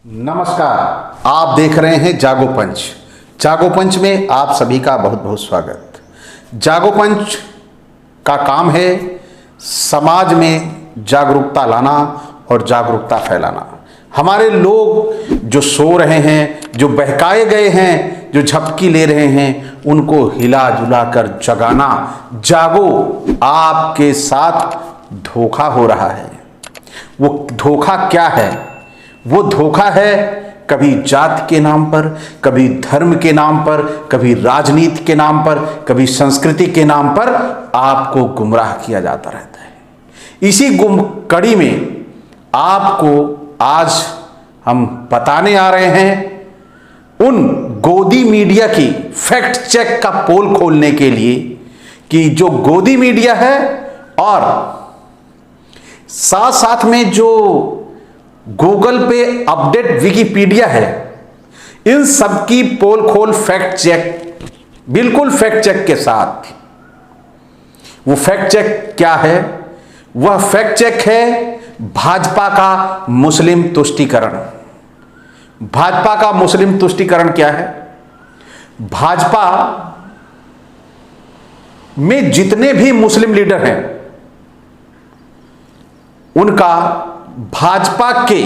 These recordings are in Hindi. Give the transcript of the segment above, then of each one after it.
नमस्कार, आप देख रहे हैं जागो पंच। जागो पंच में आप सभी का बहुत बहुत स्वागत। जागो पंच का काम है समाज में जागरूकता लाना और जागरूकता फैलाना। हमारे लोग जो सो रहे हैं, जो बहकाए गए हैं, जो झपकी ले रहे हैं, उनको हिला जुला कर जगाना। जागो, आपके साथ धोखा हो रहा है। वो धोखा क्या है? वो धोखा है कभी जात के नाम पर, कभी धर्म के नाम पर, कभी राजनीति के नाम पर, कभी संस्कृति के नाम पर आपको गुमराह किया जाता रहता है। इसी कड़ी में आपको आज हम बताने आ रहे हैं उन गोदी मीडिया की फैक्ट चेक का पोल खोलने के लिए कि जो गोदी मीडिया है और साथ साथ में जो गूगल पे अपडेट विकिपीडिया है, इन सब की पोल खोल फैक्ट चेक, बिल्कुल फैक्ट चेक के साथ। वो फैक्ट चेक क्या है? वह फैक्ट चेक है भाजपा का मुस्लिम तुष्टीकरण। भाजपा का मुस्लिम तुष्टीकरण क्या है? भाजपा में जितने भी मुस्लिम लीडर हैं, उनका भाजपा के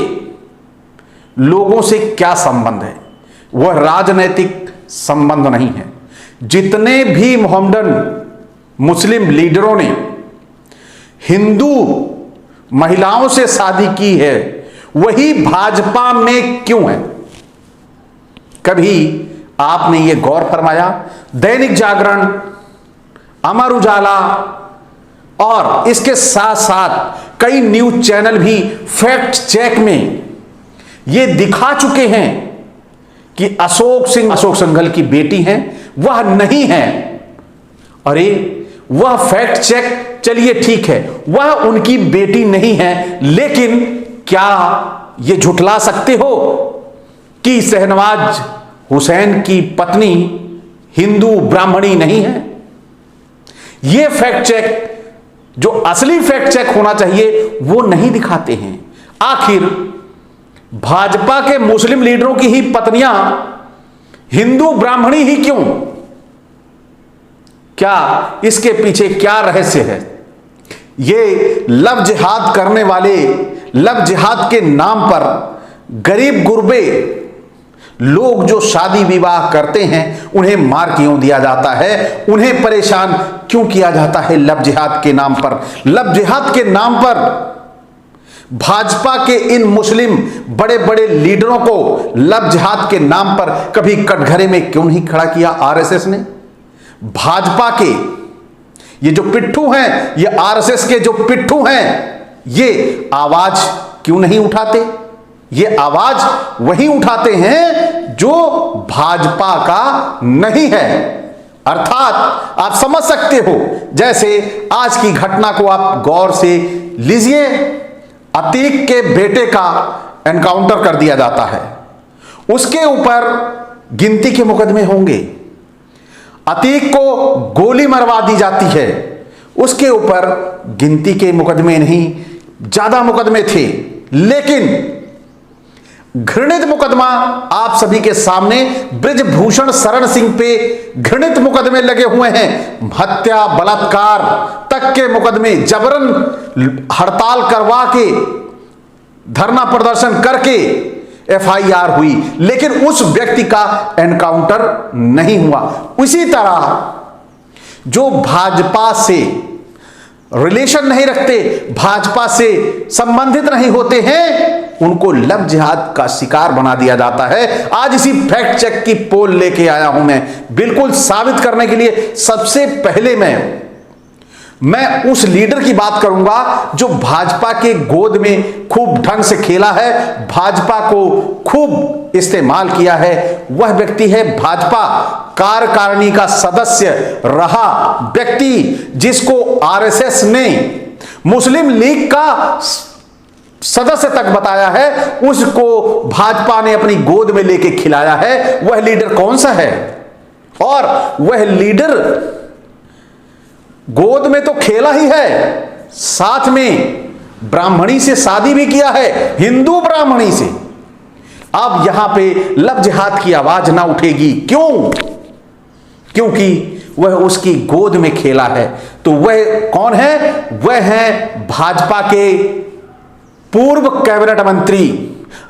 लोगों से क्या संबंध है? वह राजनैतिक संबंध नहीं है। जितने भी मोहम्मदन मुस्लिम लीडरों ने हिंदू महिलाओं से शादी की है, वही भाजपा में क्यों है? कभी आपने यह गौर फरमाया? दैनिक जागरण, अमर उजाला और इसके साथ साथ कई न्यूज चैनल भी फैक्ट चेक में यह दिखा चुके हैं कि अशोक सिंघल की बेटी हैं, वह नहीं है। अरे वह फैक्ट चेक, चलिए ठीक है, वह उनकी बेटी नहीं है, लेकिन क्या यह झुठला सकते हो कि शहनवाज हुसैन की पत्नी हिंदू ब्राह्मणी नहीं है? यह फैक्ट चेक, जो असली फैक्ट चेक होना चाहिए, वो नहीं दिखाते हैं। आखिर भाजपा के मुस्लिम लीडरों की ही पत्नियां हिंदू ब्राह्मणी ही क्यों? क्या इसके पीछे क्या रहस्य है? ये लव जिहाद करने वाले, लव जिहाद के नाम पर गरीब गुरबे लोग जो शादी विवाह करते हैं, उन्हें मार क्यों दिया जाता है? उन्हें परेशान क्यों किया जाता है लव जिहाद के नाम पर? लव जिहाद के नाम पर भाजपा के इन मुस्लिम बड़े बड़े लीडरों को लव जिहाद के नाम पर कभी कटघरे में क्यों नहीं खड़ा किया आरएसएस ने? भाजपा के ये जो पिट्ठू हैं, ये आरएसएस के जो पिट्ठू हैं, ये आवाज क्यों नहीं उठाते? ये आवाज वही उठाते हैं जो भाजपा का नहीं है। अर्थात आप समझ सकते हो, जैसे आज की घटना को आप गौर से लीजिए। अतीक के बेटे का एनकाउंटर कर दिया जाता है, उसके ऊपर गिनती के मुकदमे होंगे। अतीक को गोली मरवा दी जाती है, उसके ऊपर गिनती के मुकदमे नहीं, ज्यादा मुकदमे थे। लेकिन घृणित मुकदमा आप सभी के सामने बृजभूषण शरण सिंह पे घृणित मुकदमे लगे हुए हैं। हत्या, बलात्कार तक के मुकदमे, जबरन हड़ताल करवा के, धरना प्रदर्शन करके एफआईआर हुई, लेकिन उस व्यक्ति का एनकाउंटर नहीं हुआ। उसी तरह जो भाजपा से रिलेशन नहीं रखते, भाजपा से संबंधित नहीं होते हैं, उनको लव जिहाद का शिकार बना दिया जाता है। आज इसी फैक्ट चेक की पोल लेके आया हूं मैं, बिल्कुल साबित करने के लिए। सबसे पहले मैं उस लीडर की बात करूंगा जो भाजपा के गोद में खूब ढंग से खेला है, भाजपा को खूब इस्तेमाल किया है। वह व्यक्ति है भाजपा कार्यकारिणी का सदस्य रहा व्यक्ति, जिसको आरएसएस ने मुस्लिम लीग का सदस्य तक बताया है, उसको भाजपा ने अपनी गोद में लेके खिलाया है। वह लीडर कौन सा है? और वह लीडर गोद में तो खेला ही है, साथ में ब्राह्मणी से शादी भी किया है, हिंदू ब्राह्मणी से। अब यहां पे लव जिहाद की आवाज ना उठेगी। क्यों? क्योंकि वह उसकी गोद में खेला है। तो वह कौन है? वह है भाजपा के पूर्व कैबिनेट मंत्री,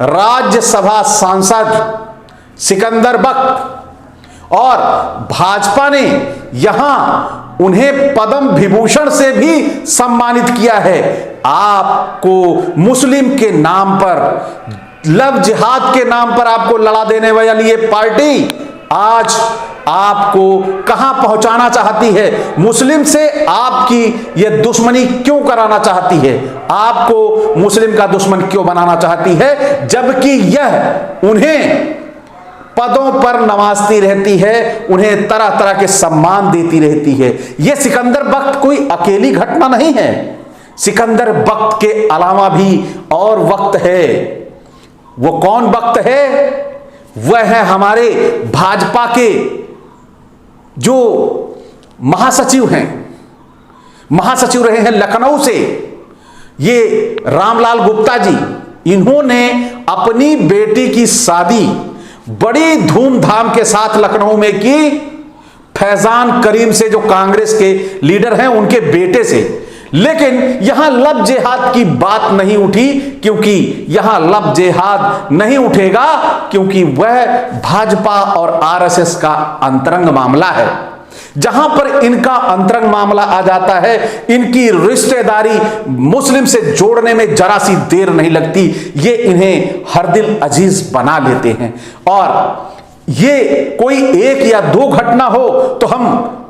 राज्यसभा सांसद सिकंदर बख्त। और भाजपा ने यहां उन्हें पद्म विभूषण से भी सम्मानित किया है। आपको मुस्लिम के नाम पर, लव जिहाद के नाम पर आपको लड़ा देने वाली ये पार्टी आज आपको कहां पहुंचाना चाहती है? मुस्लिम से आपकी यह दुश्मनी क्यों कराना चाहती है? आपको मुस्लिम का दुश्मन क्यों बनाना चाहती है? जबकि यह उन्हें पदों पर नवाजती रहती है, उन्हें तरह तरह के सम्मान देती रहती है। यह सिकंदर बख्त कोई अकेली घटना नहीं है। सिकंदर बख्त के अलावा भी और वक्त है। वो कौन वक्त है? वह है हमारे भाजपा के जो महासचिव हैं, महासचिव रहे हैं लखनऊ से, ये रामलाल गुप्ता जी। इन्होंने अपनी बेटी की शादी बड़ी धूमधाम के साथ लखनऊ में की, फैजान करीम से, जो कांग्रेस के लीडर हैं, उनके बेटे से। लेकिन यहां लव जिहाद की बात नहीं उठी, क्योंकि यहां लव जिहाद नहीं उठेगा, क्योंकि वह भाजपा और आरएसएस का अंतरंग मामला है। जहां पर इनका अंतरंग मामला आ जाता है, इनकी रिश्तेदारी मुस्लिम से जोड़ने में जरा सी देर नहीं लगती। ये इन्हें हर दिल अजीज बना लेते हैं। और ये कोई एक या दो घटना हो तो हम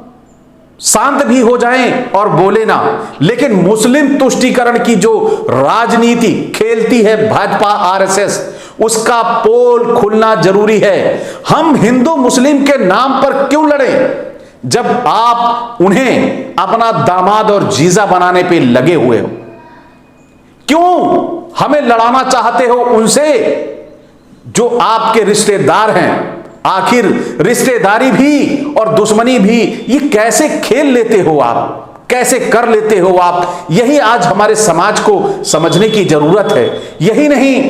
शांत भी हो जाएं और बोले ना, लेकिन मुस्लिम तुष्टीकरण की जो राजनीति खेलती है भाजपा आरएसएस, उसका पोल खुलना जरूरी है। हम हिंदू मुस्लिम के नाम पर क्यों लड़ें जब आप उन्हें अपना दामाद और जीजा बनाने पे लगे हुए हो? क्यों हमें लड़ाना चाहते हो उनसे जो आपके रिश्तेदार हैं? आखिर रिश्तेदारी भी और दुश्मनी भी ये कैसे खेल लेते हो आप, कैसे कर लेते हो आप? यही आज हमारे समाज को समझने की जरूरत है। यही नहीं,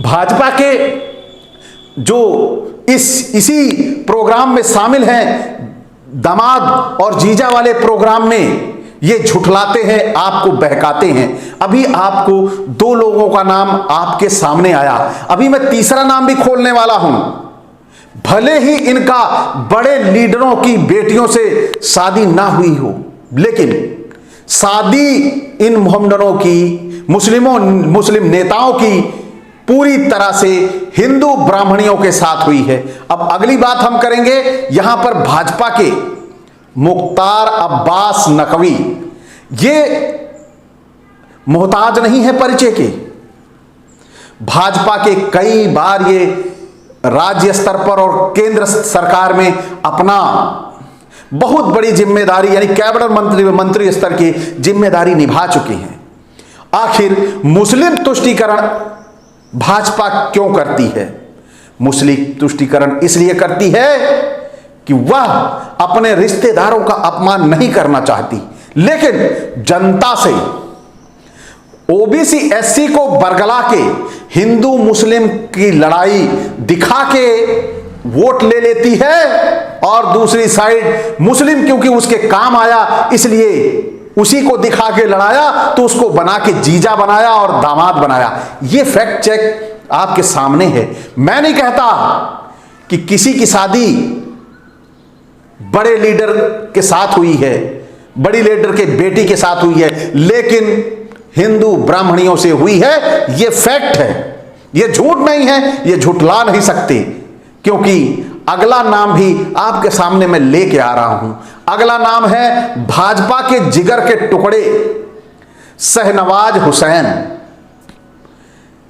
भाजपा के जो इसी प्रोग्राम में शामिल हैं, दामाद और जीजा वाले प्रोग्राम में ये झुठलाते हैं, आपको बहकाते हैं। अभी आपको दो लोगों का नाम आपके सामने आया, अभी मैं तीसरा नाम भी खोलने वाला हूं। भले ही इनका बड़े लीडरों की बेटियों से शादी ना हुई हो, लेकिन शादी इन मोहम्मदनों की, मुस्लिम नेताओं की पूरी तरह से हिंदू ब्राह्मणियों के साथ हुई है। अब अगली बात हम करेंगे यहां पर भाजपा के मुख्तार अब्बास नकवी। ये मोहताज नहीं है परिचय के। भाजपा के कई बार ये राज्य स्तर पर और केंद्र सरकार में अपना बहुत बड़ी जिम्मेदारी, यानी कैबिनेट मंत्री स्तर की जिम्मेदारी निभा चुके हैं। आखिर मुस्लिम तुष्टीकरण भाजपा क्यों करती है? मुस्लिम तुष्टीकरण इसलिए करती है कि वह अपने रिश्तेदारों का अपमान नहीं करना चाहती, लेकिन जनता से ओबीसी एससी को बरगला के हिंदू मुस्लिम की लड़ाई दिखा के वोट ले लेती है, और दूसरी साइड मुस्लिम क्योंकि उसके काम आया इसलिए उसी को दिखा के लड़ाया, तो उसको बना के जीजा बनाया और दामाद बनाया। ये फैक्ट चेक आपके सामने है। मैं नहीं कहता कि किसी की शादी बड़े लीडर के साथ हुई है, बड़ी लीडर के बेटी के साथ हुई है, लेकिन हिंदू ब्राह्मणियों से हुई है। ये फैक्ट है, ये झूठ नहीं है, ये झुठला नहीं सकते। क्योंकि अगला नाम भी आपके सामने मैं लेके आ रहा हूं। अगला नाम है भाजपा के जिगर के टुकड़े शहनवाज हुसैन।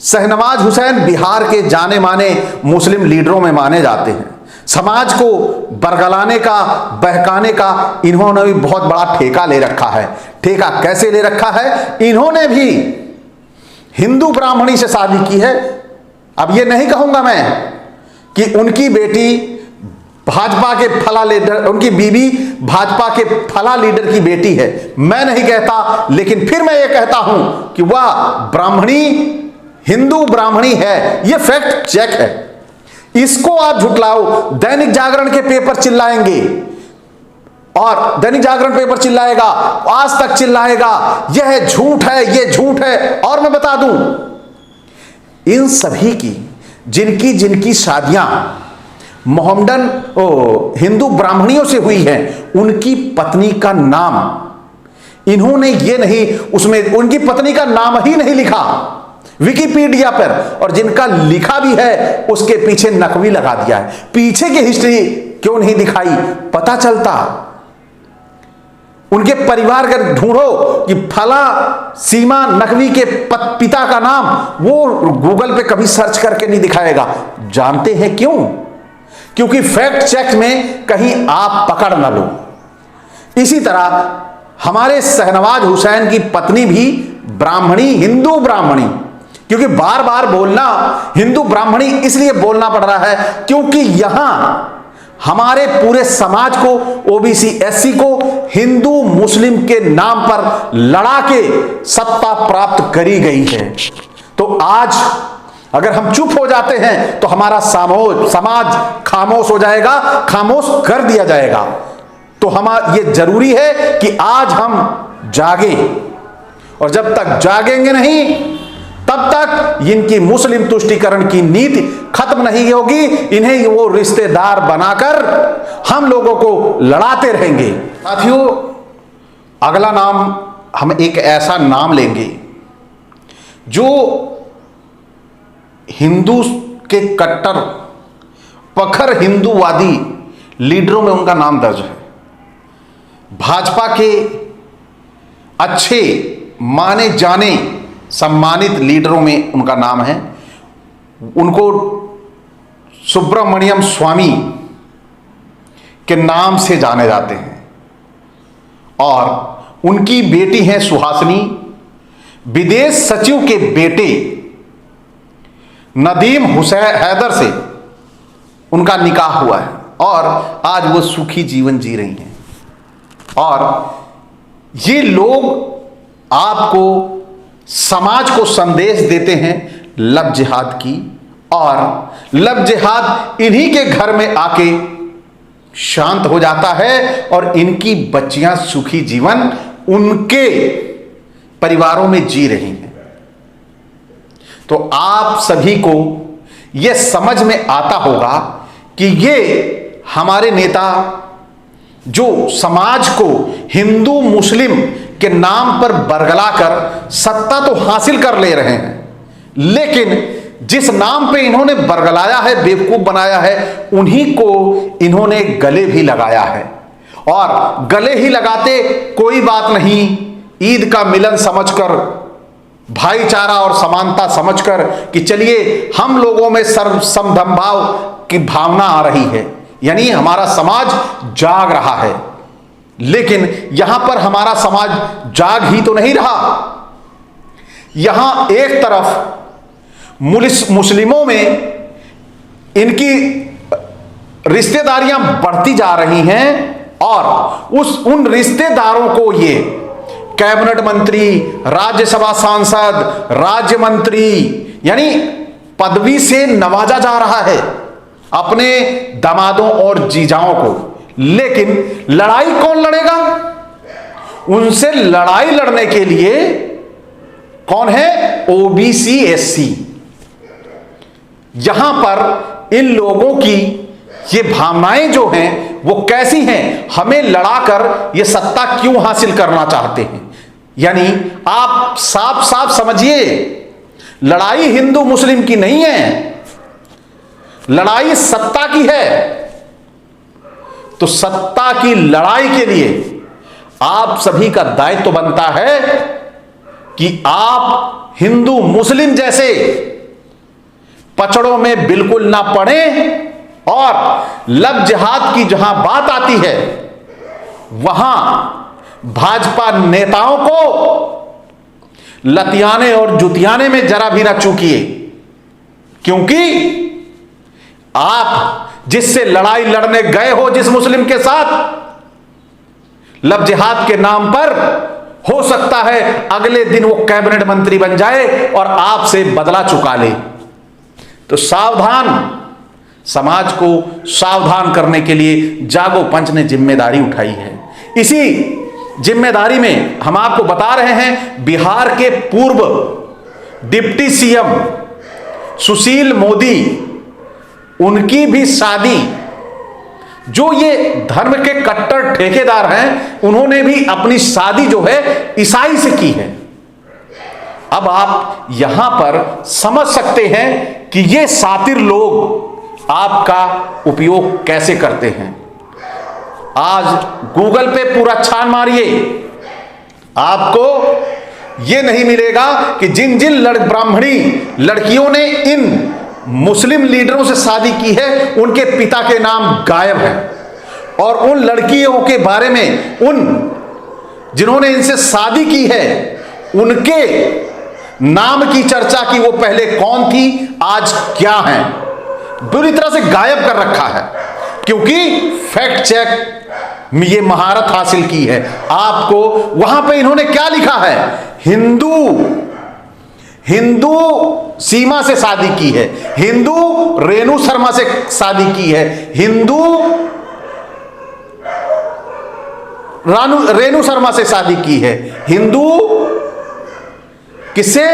शहनवाज हुसैन बिहार के जाने माने मुस्लिम लीडरों में माने जाते हैं। समाज को बरगलाने का, बहकाने का इन्होंने भी बहुत बड़ा ठेका ले रखा है। ठेका कैसे ले रखा है? इन्होंने भी हिंदू ब्राह्मणी से शादी की है। अब ये नहीं कहूंगा मैं कि उनकी बेटी भाजपा के फला लीडर, उनकी बीवी भाजपा के फला लीडर की बेटी है, मैं नहीं कहता। लेकिन फिर मैं ये कहता हूं कि वह ब्राह्मणी हिंदू ब्राह्मणी है, यह फैक्ट चेक है। इसको आप झुटलाओ, दैनिक जागरण के पेपर चिल्लाएंगे और दैनिक जागरण पेपर चिल्लाएगा, आज तक चिल्लाएगा, यह झूठ है, यह झूठ है। और मैं बता दूं, इन सभी की जिनकी जिनकी शादियां मोहम्मदन हिंदू ब्राह्मणियों से हुई है, उनकी पत्नी का नाम इन्होंने ये नहीं, उसमें उनकी पत्नी का नाम ही नहीं लिखा विकिपीडिया पर, और जिनका लिखा भी है उसके पीछे नकवी लगा दिया है। पीछे की हिस्ट्री क्यों नहीं दिखाई, पता चलता। उनके परिवार का ढूंढो कि फला सीमा नकवी के पिता का नाम, वो गूगल पे कभी सर्च करके नहीं दिखाएगा। जानते हैं क्यों? क्योंकि फैक्ट चेक में कहीं आप पकड़ न लो। इसी तरह हमारे शहनवाज हुसैन की पत्नी भी ब्राह्मणी, हिंदू ब्राह्मणी, क्योंकि बार बार बोलना हिंदू ब्राह्मणी इसलिए बोलना पड़ रहा है क्योंकि यहां हमारे पूरे समाज को, ओबीसी एससी को हिंदू मुस्लिम के नाम पर लड़ा के सत्ता प्राप्त करी गई है। तो आज अगर हम चुप हो जाते हैं तो हमारा समाज खामोश हो जाएगा, खामोश कर दिया जाएगा। तो ये जरूरी है कि आज हम जागें, और जब तक जागेंगे नहीं तब तक इनकी मुस्लिम तुष्टीकरण की नीति खत्म नहीं होगी। इन्हें वो रिश्तेदार बनाकर हम लोगों को लड़ाते रहेंगे। साथियों, अगला नाम हम एक ऐसा नाम लेंगे जो हिंदू के कट्टर प्रखर हिंदूवादी लीडरों में उनका नाम दर्ज है। भाजपा के अच्छे माने जाने सम्मानित लीडरों में उनका नाम है। उनको सुब्रमण्यम स्वामी के नाम से जाने जाते हैं, और उनकी बेटी है सुहासिनी। विदेश सचिव के बेटे नदीम हुसैन हैदर से उनका निकाह हुआ है, और आज वो सुखी जीवन जी रही हैं। और ये लोग आपको, समाज को संदेश देते हैं लव जिहाद की, और लव जिहाद इन्हीं के घर में आके शांत हो जाता है, और इनकी बच्चियां सुखी जीवन उनके परिवारों में जी रही हैं। तो आप सभी को यह समझ में आता होगा कि ये हमारे नेता जो समाज को हिंदू मुस्लिम के नाम पर बरगलाकर सत्ता तो हासिल कर ले रहे हैं, लेकिन जिस नाम पे इन्होंने बरगलाया है, बेवकूफ बनाया है, उन्हीं को इन्होंने गले भी लगाया है। और गले ही लगाते कोई बात नहीं, ईद का मिलन समझकर, भाईचारा और समानता समझकर कि चलिए हम लोगों में सर्व समभाव की भावना आ रही है, यानी हमारा समाज जाग रहा है। लेकिन यहां पर हमारा समाज जाग ही तो नहीं रहा। यहां एक तरफ मुस्लिमों में इनकी रिश्तेदारियां बढ़ती जा रही हैं, और उन रिश्तेदारों को ये कैबिनेट मंत्री, राज्यसभा सांसद, राज्य मंत्री यानी पदवी से नवाजा जा रहा है अपने दामादों और जीजाओं को। लेकिन लड़ाई कौन लड़ेगा? उनसे लड़ाई लड़ने के लिए कौन है? OBC SC. यहां पर इन लोगों की ये भावनाएं जो हैं वो कैसी हैं, हमें लड़ाकर ये सत्ता क्यों हासिल करना चाहते हैं। यानी आप साफ साफ समझिए, लड़ाई हिंदू मुस्लिम की नहीं है, लड़ाई सत्ता की है। तो सत्ता की लड़ाई के लिए आप सभी का दायित्व बनता है कि आप हिंदू मुस्लिम जैसे पचड़ों में बिल्कुल ना पड़े, और लव जिहाद की जहां बात आती है वहां भाजपा नेताओं को लतियाने और जुतियाने में जरा भी ना चूकिए, क्योंकि आप जिससे लड़ाई लड़ने गए हो, जिस मुस्लिम के साथ लव जिहाद के नाम पर, हो सकता है अगले दिन वो कैबिनेट मंत्री बन जाए और आपसे बदला चुका ले। तो सावधान, समाज को सावधान करने के लिए जागो पंच ने जिम्मेदारी उठाई है। इसी जिम्मेदारी में हम आपको बता रहे हैं, बिहार के पूर्व डिप्टी सीएम सुशील मोदी, उनकी भी शादी, जो ये धर्म के कट्टर ठेकेदार हैं, उन्होंने भी अपनी शादी जो है ईसाई से की है। अब आप यहां पर समझ सकते हैं कि ये शातिर लोग आपका उपयोग कैसे करते हैं। आज गूगल पे पूरा छान मारिए, आपको यह नहीं मिलेगा कि जिन जिन ब्राह्मणी लड़कियों ने इन मुस्लिम लीडरों से शादी की है, उनके पिता के नाम गायब है, और उन लड़कियों के बारे में, उन जिन्होंने इनसे शादी की है, उनके नाम की चर्चा की वो पहले कौन थी, आज क्या है, बुरी तरह से गायब कर रखा है। क्योंकि फैक्ट चेक में ये महारत हासिल की है। आपको वहां पे इन्होंने क्या लिखा है, हिंदू सीमा से शादी की है, हिंदू रेणु शर्मा से शादी की है, हिंदू रेणु शर्मा से शादी की है, हिंदू किससे,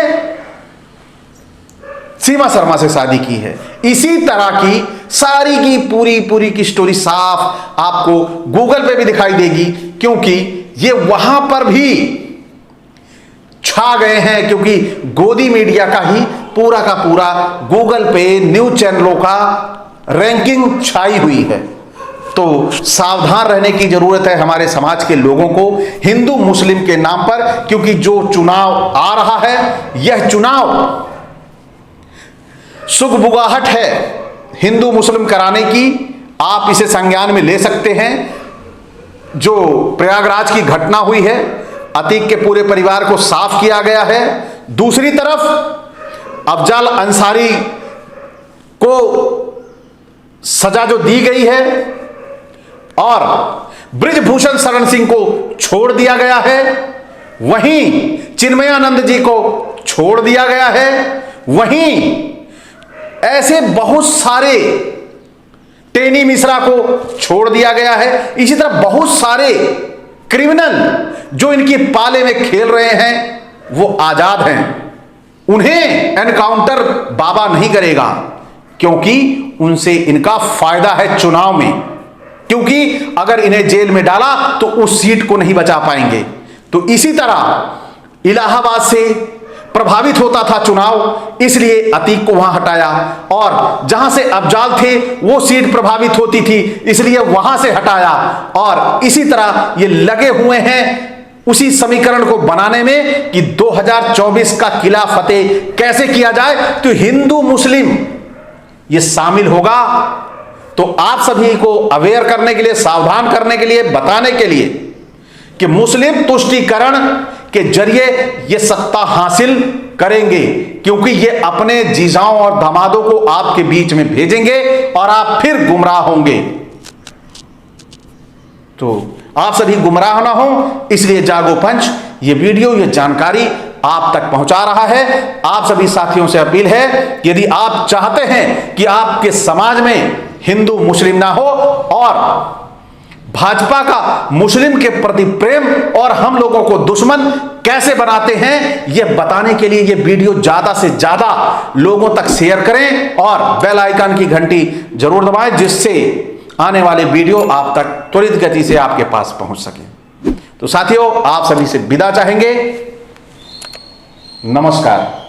सीमा शर्मा से शादी की है। इसी तरह की सारी की पूरी की स्टोरी साफ आपको गूगल पे भी दिखाई देगी, क्योंकि ये वहां पर भी छा गए हैं, क्योंकि गोदी मीडिया का ही पूरा का पूरा गूगल पे न्यूज चैनलों का रैंकिंग छाई हुई है। तो सावधान रहने की जरूरत है हमारे समाज के लोगों को हिंदू मुस्लिम के नाम पर, क्योंकि जो चुनाव आ रहा है, यह चुनाव सुगबुगाहट है हिंदू मुस्लिम कराने की। आप इसे संज्ञान में ले सकते हैं। जो प्रयागराज की घटना हुई है, अतीक के पूरे परिवार को साफ किया गया है। दूसरी तरफ अफजल अंसारी को सजा जो दी गई है, और बृजभूषण शरण सिंह को छोड़ दिया गया है, वहीं चिन्मयानंद जी को छोड़ दिया गया है, वहीं ऐसे बहुत सारे, टेनी मिश्रा को छोड़ दिया गया है। इसी तरह बहुत सारे क्रिमिनल जो इनकी पाले में खेल रहे हैं, वो आजाद हैं। उन्हें एनकाउंटर बाबा नहीं करेगा, क्योंकि उनसे इनका फायदा है चुनाव में, क्योंकि अगर इन्हें जेल में डाला तो उस सीट को नहीं बचा पाएंगे। तो इसी तरह इलाहाबाद से प्रभावित होता था चुनाव, इसलिए अतीक को वहां हटाया, और जहां से अफजाल थे वो सीट प्रभावित होती थी, इसलिए वहां से हटाया। और इसी तरह ये लगे हुए हैं उसी समीकरण को बनाने में कि 2024 का किला फतेह कैसे किया जाए, तो हिंदू मुस्लिम ये शामिल होगा। तो आप सभी को अवेयर करने के लिए, सावधान करने के लिए, बताने के लिए कि मुस्लिम तुष्टीकरण के जरिए ये सत्ता हासिल करेंगे, क्योंकि ये अपने जीजाओं और दामादों को आपके बीच में भेजेंगे और आप फिर गुमराह होंगे। तो आप सभी गुमराह ना हो, इसलिए जागो पंच ये वीडियो, ये जानकारी आप तक पहुंचा रहा है। आप सभी साथियों से अपील है, यदि आप चाहते हैं कि आपके समाज में हिंदू मुस्लिम ना हो और भाजपा का मुस्लिम के प्रति प्रेम और हम लोगों को दुश्मन कैसे बनाते हैं, यह बताने के लिए यह वीडियो ज्यादा से ज्यादा लोगों तक शेयर करें और बेल आइकन की घंटी जरूर दबाएं, जिससे आने वाले वीडियो आप तक त्वरित गति से आपके पास पहुंच सके। तो साथियों, आप सभी से विदा चाहेंगे। नमस्कार।